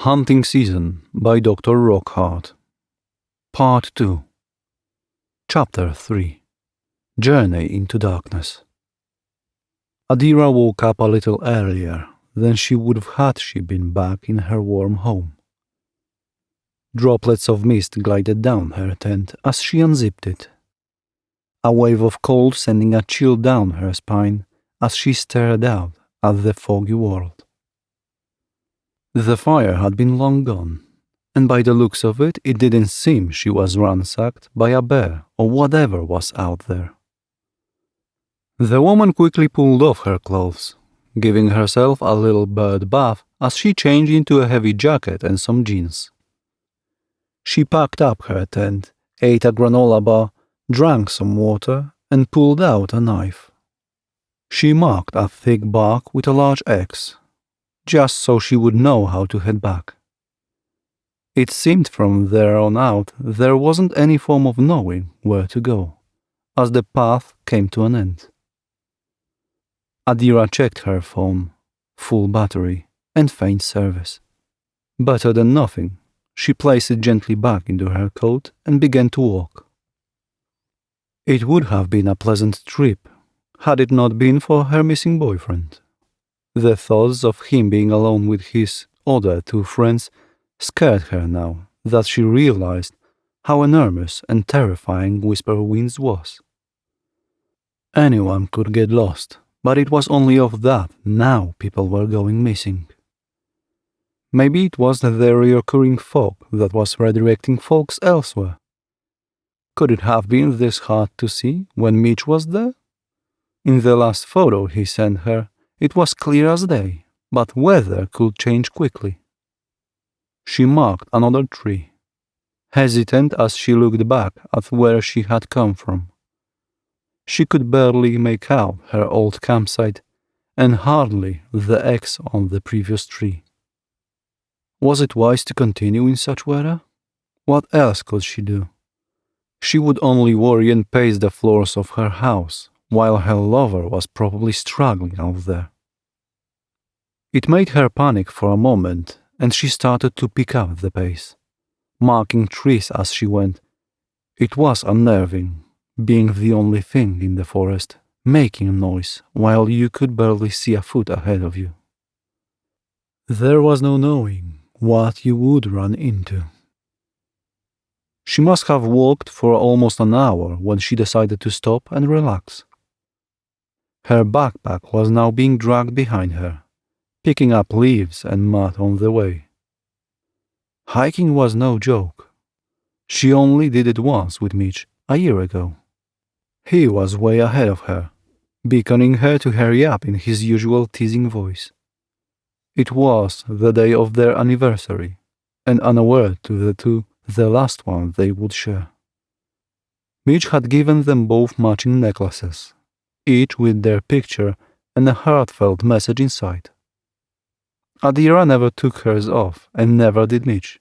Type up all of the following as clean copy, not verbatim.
Hunting Season by Dr. Rockhard. Part 2. Chapter 3. Journey into Darkness. Adira woke up a little earlier than she would have had she been back in her warm home. Droplets of mist glided down her tent as she unzipped it. A wave of cold sending a chill down her spine as she stared out at the foggy world. The fire had been long gone, and by the looks of it, it didn't seem she was ransacked by a bear or whatever was out there. The woman quickly pulled off her clothes, giving herself a little bird bath as she changed into a heavy jacket and some jeans. She packed up her tent, ate a granola bar, drank some water, and pulled out a knife. She marked a thick bark with a large X, just so she would know how to head back. It seemed from there on out there wasn't any form of knowing where to go, as the path came to an end. Adira checked her phone, full battery, and faint service. Better than nothing, she placed it gently back into her coat and began to walk. It would have been a pleasant trip, had it not been for her missing boyfriend. The thoughts of him being alone with his other two friends scared her now that she realized how enormous and terrifying Whisper Winds was. Anyone could get lost, but it was only of that now people were going missing. Maybe it was the reoccurring fog that was redirecting folks elsewhere. Could it have been this hard to see when Mitch was there? In the last photo he sent her, it was clear as day, but weather could change quickly. She marked another tree, hesitant as she looked back at where she had come from. She could barely make out her old campsite and hardly the X on the previous tree. Was it wise to continue in such weather? What else could she do? She would only worry and pace the floors of her house, while her lover was probably struggling out there. It made her panic for a moment, and she started to pick up the pace, marking trees as she went. It was unnerving, being the only thing in the forest, making noise while you could barely see a foot ahead of you. There was no knowing what you would run into. She must have walked for almost an hour when she decided to stop and relax. Her backpack was now being dragged behind her, picking up leaves and mud on the way. Hiking was no joke. She only did it once with Mitch a year ago. He was way ahead of her, beckoning her to hurry up in his usual teasing voice. It was the day of their anniversary, and unaware to the two, the last one they would share. Mitch had given them both matching necklaces, each with their picture and a heartfelt message inside. Adira never took hers off, and never did Mitch.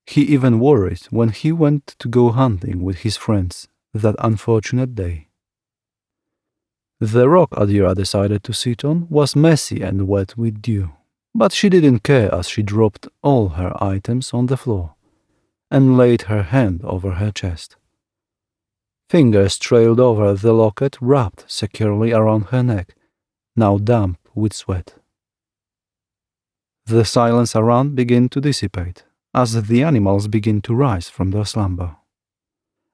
He even wore it when he went to go hunting with his friends that unfortunate day. The rock Adira decided to sit on was messy and wet with dew, but she didn't care as she dropped all her items on the floor and laid her hand over her chest. Fingers trailed over the locket wrapped securely around her neck, now damp with sweat. The silence around began to dissipate as the animals began to rise from their slumber.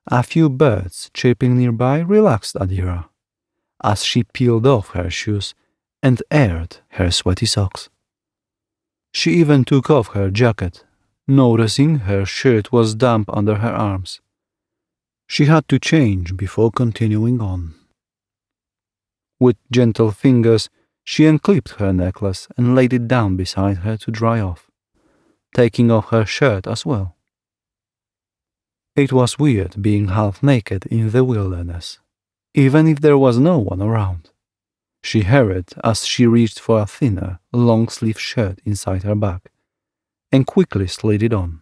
A few birds chirping nearby relaxed Adira as she peeled off her shoes and aired her sweaty socks. She even took off her jacket, noticing her shirt was damp under her arms. She had to change before continuing on. With gentle fingers, she unclipped her necklace and laid it down beside her to dry off, taking off her shirt as well. It was weird being half naked in the wilderness, even if there was no one around. She hurried as she reached for a thinner, long-sleeve shirt inside her bag, and quickly slid it on.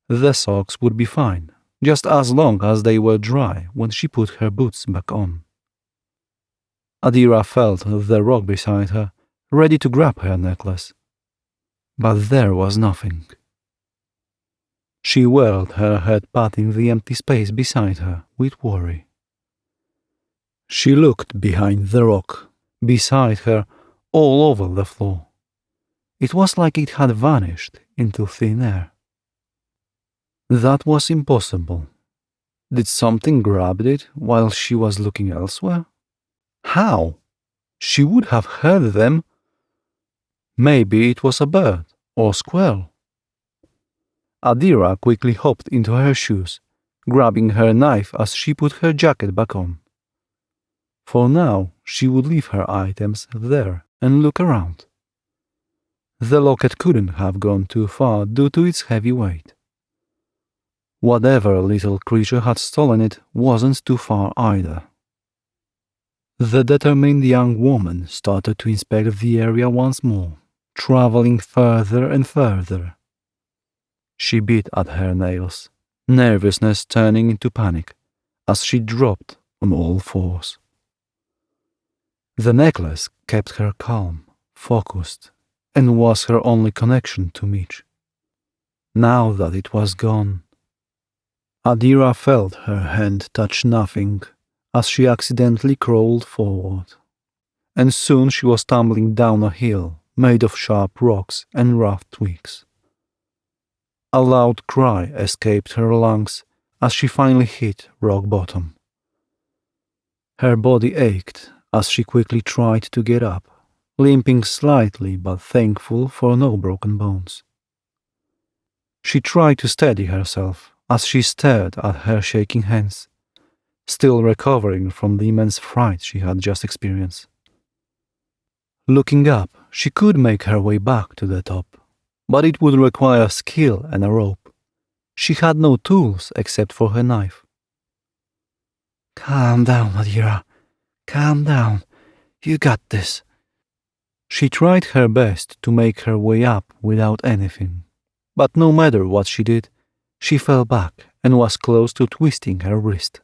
The socks would be fine, just as long as they were dry when she put her boots back on. Adira felt the rock beside her, ready to grab her necklace. but there was nothing. She whirled her head, patting the empty space beside her with worry. She looked behind the rock, beside her, all over the floor. It was like it had vanished into thin air. That was impossible. Did something grab it while she was looking elsewhere? How? She would have heard them. Maybe it was a bird or squirrel. Adira quickly hopped into her shoes, grabbing her knife as she put her jacket back on. For now, she would leave her items there and look around. The locket couldn't have gone too far due to its heavy weight. Whatever little creature had stolen it wasn't too far either. The determined young woman started to inspect the area once more, traveling further and further. She bit at her nails, nervousness turning into panic as she dropped on all fours. The necklace kept her calm, focused, and was her only connection to Mitch. Now that it was gone, Adira felt her hand touch nothing as she accidentally crawled forward, and soon she was tumbling down a hill made of sharp rocks and rough twigs. A loud cry escaped her lungs as she finally hit rock bottom. Her body ached as she quickly tried to get up, limping slightly but thankful for no broken bones. She tried to steady herself as she stared at her shaking hands, still recovering from the immense fright she had just experienced. Looking up, she could make her way back to the top, but it would require skill and a rope. She had no tools except for her knife. "Calm down, Adira. Calm down. You got this." She tried her best to make her way up without anything, but no matter what she did, she fell back and was close to twisting her wrist.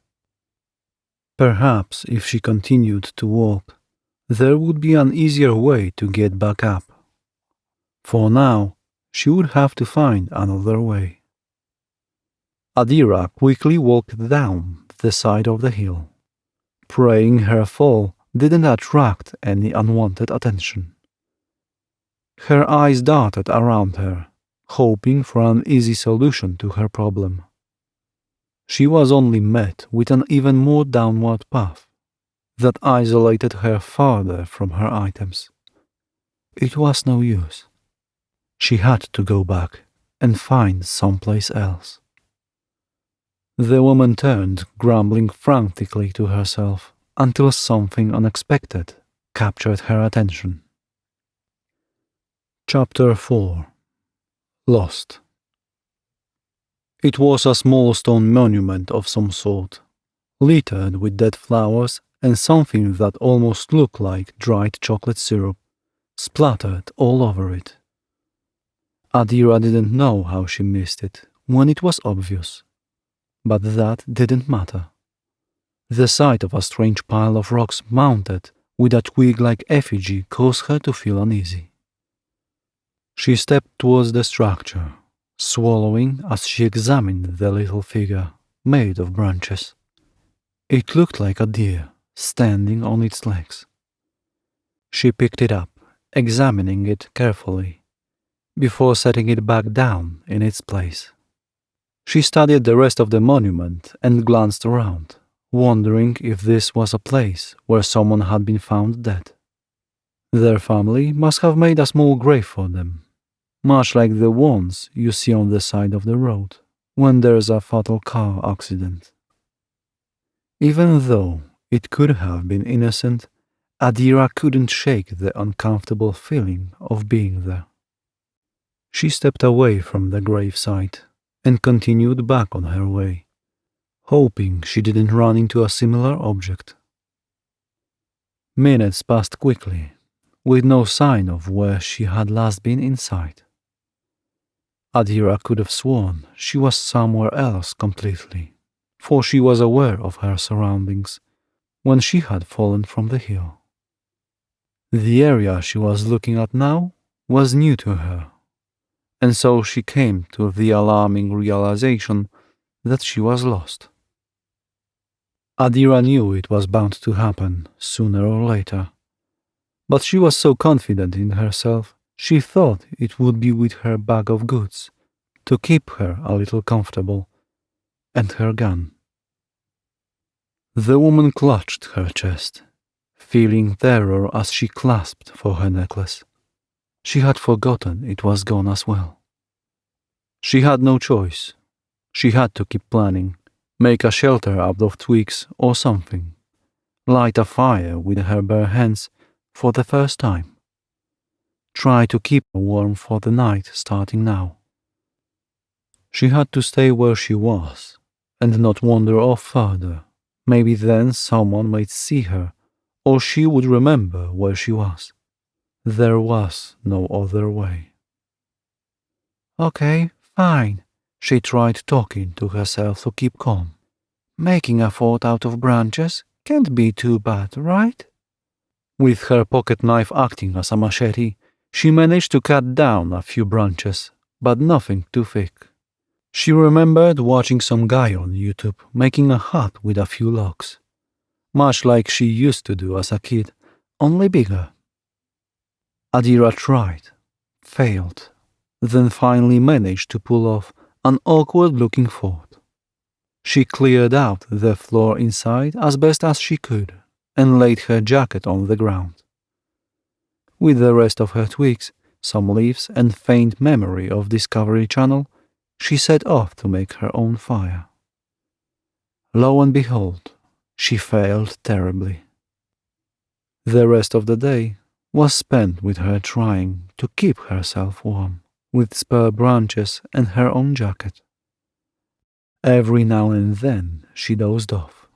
Perhaps if she continued to walk, there would be an easier way to get back up. For now, she would have to find another way. Adira quickly walked down the side of the hill, praying her fall didn't attract any unwanted attention. Her eyes darted around her, hoping for an easy solution to her problem. She was only met with an even more downward path that isolated her farther from her items. It was no use. She had to go back and find someplace else. The woman turned, grumbling frantically to herself, until something unexpected captured her attention. Chapter 4. Lost. It was a small stone monument of some sort, littered with dead flowers and something that almost looked like dried chocolate syrup, splattered all over it. Adira didn't know how she missed it when it was obvious, but that didn't matter. The sight of a strange pile of rocks mounted with a twig-like effigy caused her to feel uneasy. She stepped towards the structure, swallowing as she examined the little figure made of branches. It looked like a deer standing on its legs. She picked it up, examining it carefully, before setting it back down in its place. She studied the rest of the monument and glanced around, wondering if this was a place where someone had been found dead. Their family must have made a small grave for them, much like the ones you see on the side of the road when there's a fatal car accident. Even though it could have been innocent, Adira couldn't shake the uncomfortable feeling of being there. She stepped away from the gravesite and continued back on her way, hoping she didn't run into a similar object. Minutes passed quickly, with no sign of where she had last been in sight. Adira could have sworn she was somewhere else completely, for she was aware of her surroundings when she had fallen from the hill. The area she was looking at now was new to her, and so she came to the alarming realization that she was lost. Adira knew it was bound to happen, sooner or later. But she was so confident in herself, she thought it would be with her bag of goods, to keep her a little comfortable, and her gun. The woman clutched her chest, feeling terror as she clasped for her necklace. She had forgotten it was gone as well. She had no choice. She had to keep planning, make a shelter out of twigs or something, light a fire with her bare hands for the first time. Try to keep her warm for the night starting now. She had to stay where she was and not wander off further. Maybe then someone might see her, or she would remember where she was. There was no other way. Okay, fine. She tried talking to herself to keep calm. Making a fort out of branches can't be too bad, right? With her pocket knife acting as a machete, she managed to cut down a few branches, but nothing too thick. She remembered watching some guy on YouTube making a hut with a few logs, much like she used to do as a kid, only bigger. Adira tried, failed, then finally managed to pull off an awkward-looking fort. She cleared out the floor inside as best as she could and laid her jacket on the ground. With the rest of her twigs, some leaves, and faint memory of Discovery Channel, she set off to make her own fire. Lo and behold, she failed terribly. The rest of the day was spent with her trying to keep herself warm with spare branches and her own jacket. Every now and then she dozed off,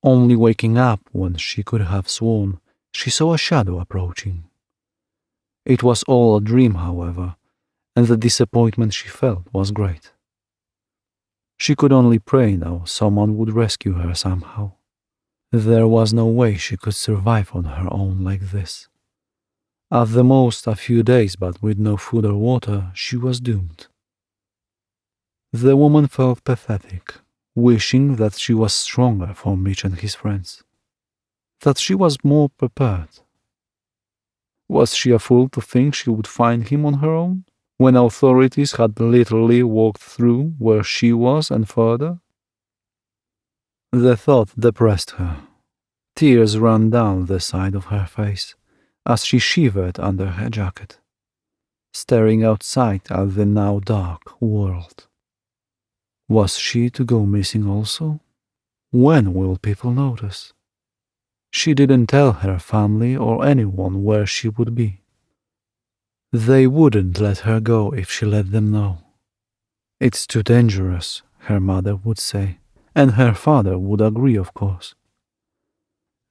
only waking up when she could have sworn she saw a shadow approaching. It was all a dream, however, and the disappointment she felt was great. She could only pray now someone would rescue her somehow. There was no way she could survive on her own like this. At the most a few days, but with no food or water, she was doomed. The woman felt pathetic, wishing that she was stronger for Mitch and his friends, that she was more prepared. Was she a fool to think she would find him on her own, when authorities had literally walked through where she was and further? The thought depressed her. Tears ran down the side of her face as she shivered under her jacket, staring outside at the now dark world. Was she to go missing also? When will people notice? She didn't tell her family or anyone where she would be. They wouldn't let her go if she let them know. It's too dangerous, her mother would say, and her father would agree, of course.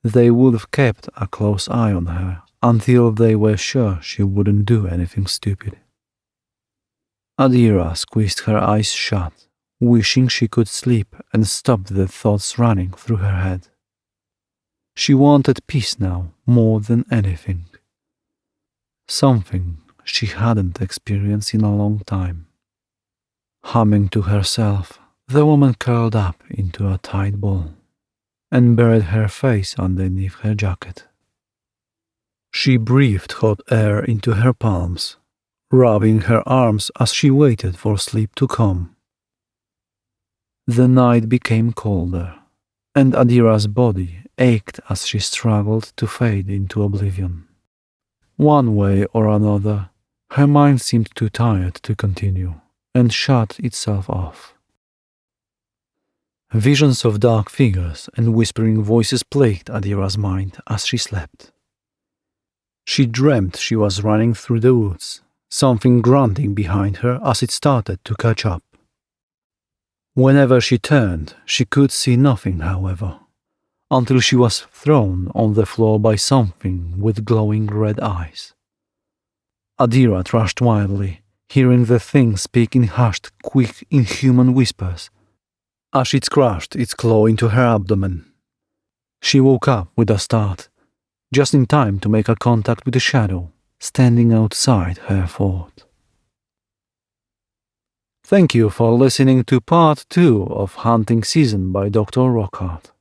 They would have kept a close eye on her until they were sure she wouldn't do anything stupid. Adira squeezed her eyes shut, wishing she could sleep and stop the thoughts running through her head. She wanted peace now more than anything. Something she hadn't experienced in a long time. Humming to herself, the woman curled up into a tight ball and buried her face underneath her jacket. She breathed hot air into her palms, rubbing her arms as she waited for sleep to come. The night became colder, and Adira's body ached as she struggled to fade into oblivion. One way or another, her mind seemed too tired to continue, and shut itself off. Visions of dark figures and whispering voices plagued Adira's mind as she slept. She dreamt she was running through the woods, something grunting behind her as it started to catch up. Whenever she turned, she could see nothing, however, until she was thrown on the floor by something with glowing red eyes. Adira thrashed wildly, hearing the thing speak in hushed, quick, inhuman whispers, as it crushed its claw into her abdomen. She woke up with a start, just in time to make a contact with the shadow standing outside her fort. Thank you for listening to part 2 of Hunting Season by Dr. Rockhard.